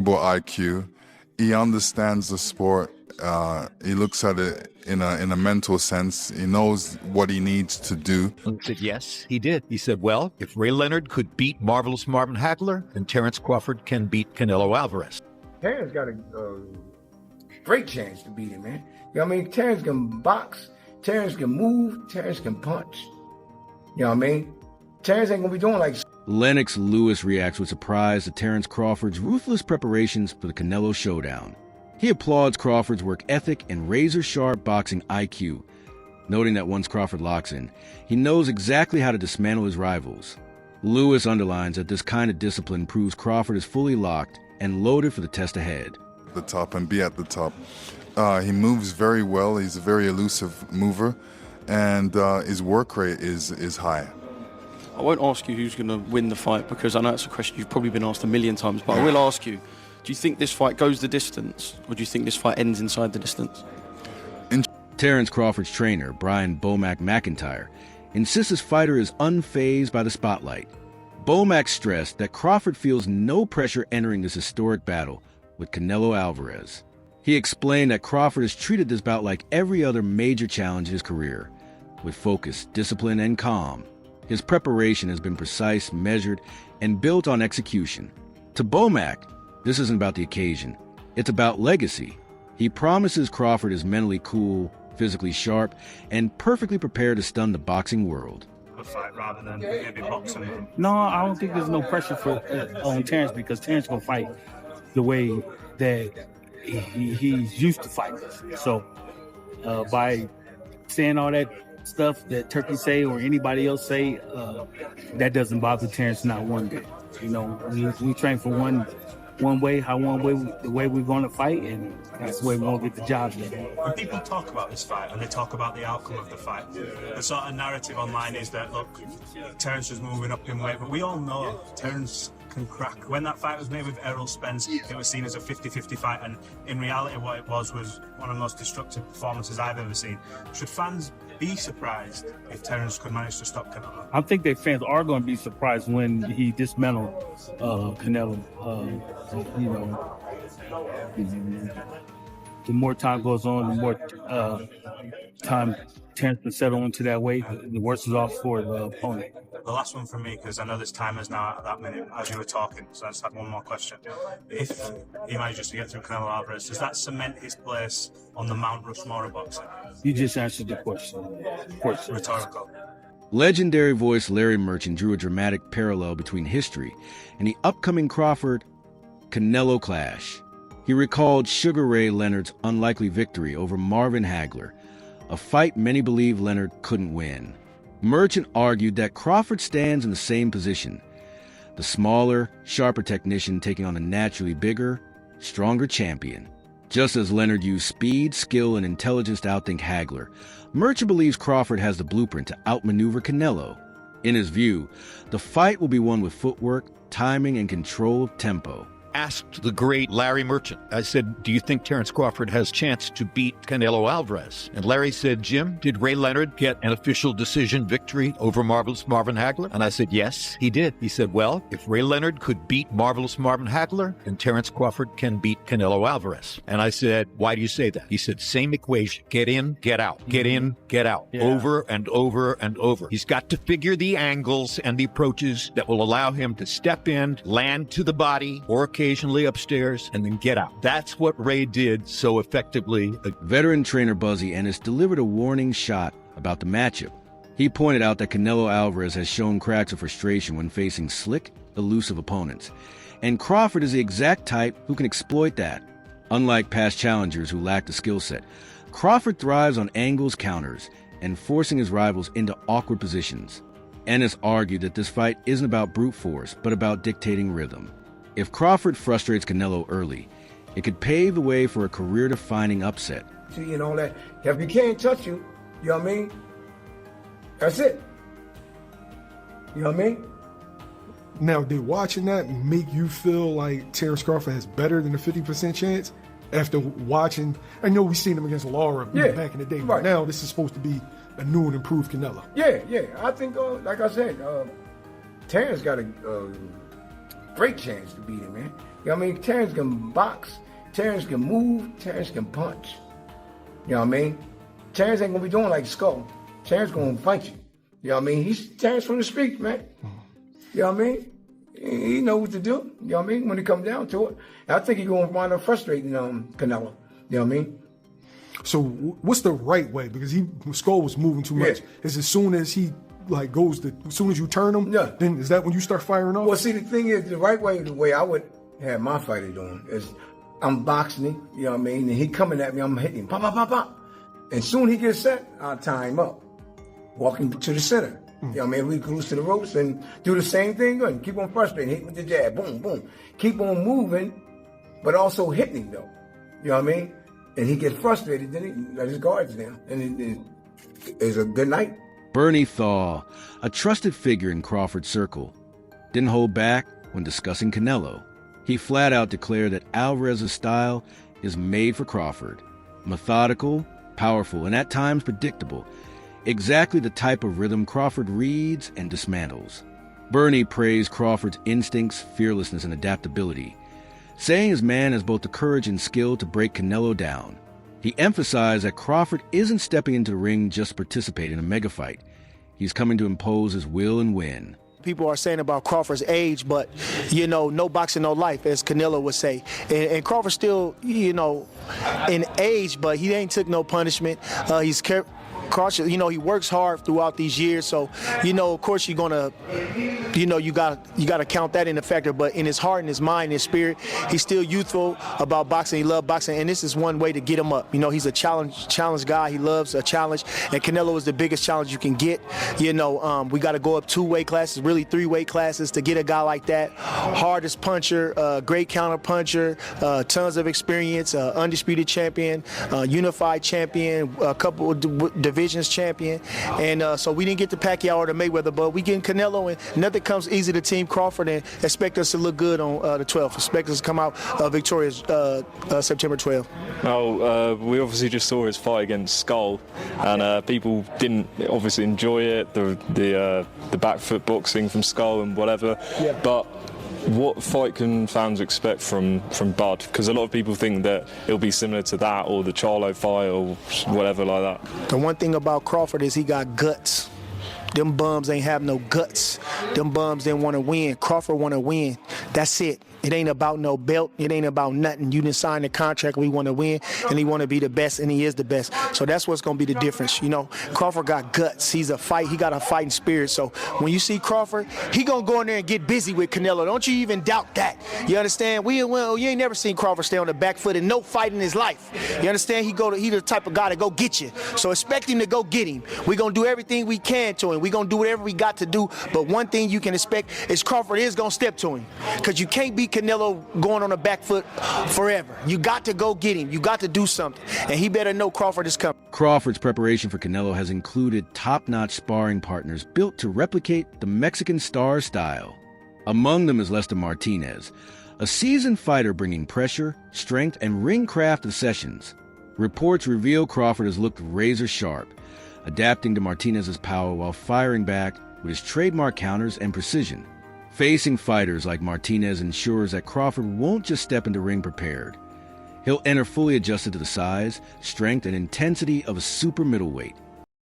IQ. He understands the sport. He looks at it in a mental sense. He knows what he needs to do. I said, yes, he did. He said, well, if Ray Leonard could beat Marvelous Marvin Hagler, then Terence Crawford can beat Canelo Alvarez. Terence got a great chance to beat him, man. You know what I mean? Terence can box, Terence can move, Terence can punch. You know what I mean? Terence ain't gonna be doing like... Lennox Lewis reacts with surprise to Terence Crawford's ruthless preparations for the Canelo Showdown. He applauds Crawford's work ethic and razor-sharp boxing IQ, noting that once Crawford locks in, he knows exactly how to dismantle his rivals. Lewis underlines that this kind of discipline proves Crawford is fully locked and loaded for the test ahead. The top and be at the top. He moves very well. He's a very elusive mover, and his work rate is high. I won't ask you who's going to win the fight because I know it's a question you've probably been asked a million times, but I will ask you, do you think this fight goes the distance, or do you think this fight ends inside the distance? Terence Crawford's trainer, Brian Bomac McIntyre, insists his fighter is unfazed by the spotlight. Bomac stressed that Crawford feels no pressure entering this historic battle with Canelo Alvarez. He explained that Crawford has treated this bout like every other major challenge in his career, with focus, discipline, and calm. His preparation has been precise, measured, and built on execution. To Bomac, this isn't about the occasion. It's about legacy. He promises Crawford is mentally cool, physically sharp, and perfectly prepared to stun the boxing world. A fight rather than maybe boxing. No, I don't think there's no pressure on Terence because Terence gonna fight the way that he's used to fighting. So by saying all that stuff that Turkey say or anybody else say, that doesn't bother Terence not one bit. You know, we train for one way, the way we're going to fight, and that's the way we're going to get the job done. When people talk about this fight and they talk about the outcome of the fight, the sort of narrative online is that, look, Terence was moving up in weight, but we all know Terence can crack. When that fight was made with Errol Spence, it was seen as a 50-50 fight, and in reality what it was one of the most destructive performances I've ever seen. Should fans be surprised if Terence could manage to stop Canelo? I think that fans are going to be surprised when he dismantled Canelo. You know, the more time goes on, the more time Terence can settle into that way, the worse it's off for the opponent. The last one from me, because I know this time is now at that minute as you were talking, so I just have one more question. If he manages to get through Canelo Alvarez, does that cement his place on the Mount Rushmore of boxing? You just answered the question. Rhetorical. Legendary voice Larry Merchant drew a dramatic parallel between history and the upcoming Crawford-Canelo clash. He recalled Sugar Ray Leonard's unlikely victory over Marvin Hagler, a fight many believe Leonard couldn't win. Merchant argued that Crawford stands in the same position, the smaller, sharper technician taking on a naturally bigger, stronger champion. Just as Leonard used speed, skill, and intelligence to outthink Hagler, Merchant believes Crawford has the blueprint to outmaneuver Canelo. In his view, the fight will be won with footwork, timing, and control of tempo. Asked the great Larry Merchant, I said, do you think Terence Crawford has a chance to beat Canelo Alvarez? And Larry said, Jim, did Ray Leonard get an official decision victory over Marvelous Marvin Hagler? And I said, yes, he did. He said, well, if Ray Leonard could beat Marvelous Marvin Hagler, then Terence Crawford can beat Canelo Alvarez. And I said, why do you say that? He said, same equation. Get in, get out. Get in, get out. Yeah. Over and over and over. He's got to figure the angles and the approaches that will allow him to step in, land to the body, or occasionally upstairs, and then get out. That's what Ray did so effectively. Veteran trainer Buzzy Ennis delivered a warning shot about the matchup. He pointed out that Canelo Alvarez has shown cracks of frustration when facing slick, elusive opponents, and Crawford is the exact type who can exploit that. Unlike past challengers who lack the skill set, Crawford thrives on angles, counters, and forcing his rivals into awkward positions. Ennis argued that this fight isn't about brute force, but about dictating rhythm. If Crawford frustrates Canelo early, it could pave the way for a career-defining upset. See, and all that. If he can't touch you, you know what I mean? That's it. You know what I mean? Now, did watching that make you feel like Terence Crawford has better than a 50% chance? After watching, I know we've seen him against Laura back in the day, but now this is supposed to be a new and improved Canelo. Yeah. I think, like I said, Terence got a great chance to beat him, man. You know what I mean? Terence can box, Terence can move, Terence can punch. You know what I mean? Terence ain't gonna be doing like Skull. Terence gonna fight you. You know what I mean? He's Terence from the street, man. You know what I mean? He know what to do. You know what I mean? When it comes down to it. And I think he's gonna wind up frustrating Canelo. You know what I mean? So what's the right way? Because Skull was moving too much. Is as soon as he like as soon as you turn him, then is that when you start firing off? Well, see, the thing is, the right way, the way I would have my fighter doing is I'm boxing him, you know what I mean? And he coming at me, I'm hitting him, pop, pop, pop, pop. And soon he gets set, I'll tie him up. Walking to the center. You know what I mean? We cruise to the ropes and do the same thing. Good. Keep on frustrating, hit with the jab, boom, boom. Keep on moving, but also hitting him, though. You know what I mean? And he gets frustrated, then he let his guards down. And it's a good night. Bernie Thaw, a trusted figure in Crawford's circle, didn't hold back when discussing Canelo. He flat out declared that Alvarez's style is made for Crawford. Methodical, powerful, and at times predictable. Exactly the type of rhythm Crawford reads and dismantles. Bernie praised Crawford's instincts, fearlessness, and adaptability, saying his man has both the courage and skill to break Canelo down. He emphasized that Crawford isn't stepping into the ring just to participate in a mega fight. He's coming to impose his will and win. People are saying about Crawford's age, but, you know, no boxing, no life, as Canelo would say. And Crawford still, you know, in age, but he ain't took no punishment. He's cautious, you know, he works hard throughout these years, so, you know, of course you're gonna, you know, you gotta count that in the factor, but in his heart and his mind and his spirit, he's still youthful about boxing. He loves boxing, and this is one way to get him up. You know, he's a challenge guy. He loves a challenge, and Canelo is the biggest challenge you can get. You know, we got to go up 2 weight classes, really 3 weight classes to get a guy like that. Hardest puncher, great counter puncher, tons of experience, undisputed champion, unified champion, a couple of divisions champion, and so we didn't get the Pacquiao or the Mayweather, but we getting Canelo, and nothing comes easy to Team Crawford, and expect us to look good on the 12th. Expect us to come out victorious September 12th. Well, we obviously just saw his fight against Skull, and people didn't obviously enjoy it, the back foot boxing from Skull and whatever, but what fight can fans expect from Bud? Because a lot of people think that it'll be similar to that or the Charlo fight or whatever like that. The one thing about Crawford is he got guts. Them bums ain't have no guts. Them bums didn't want to win. Crawford want to win. That's it. It ain't about no belt. It ain't about nothing. You didn't sign the contract. We want to win, and he want to be the best, and he is the best. So that's what's going to be the difference. You know, Crawford got guts. He got a fighting spirit. So when you see Crawford, he going to go in there and get busy with Canelo. Don't you even doubt that. You understand? You ain't never seen Crawford stay on the back foot in no fight in his life. You understand? He the type of guy to go get you. So expect him to go get him. We're going to do everything we can to him. We're going to do whatever we got to do. But one thing you can expect is Crawford is going to step to him, because you can't beat Canelo going on the back foot forever. You got to go get him. You got to do something. And he better know Crawford is coming. Crawford's preparation for Canelo has included top-notch sparring partners built to replicate the Mexican star's style. Among them is Lester Martinez, a seasoned fighter bringing pressure, strength, and ring craft to sessions. Reports reveal Crawford has looked razor-sharp, adapting to Martinez's power while firing back with his trademark counters and precision. Facing fighters like Martinez ensures that Crawford won't just step into ring prepared. He'll enter fully adjusted to the size, strength, and intensity of a super middleweight.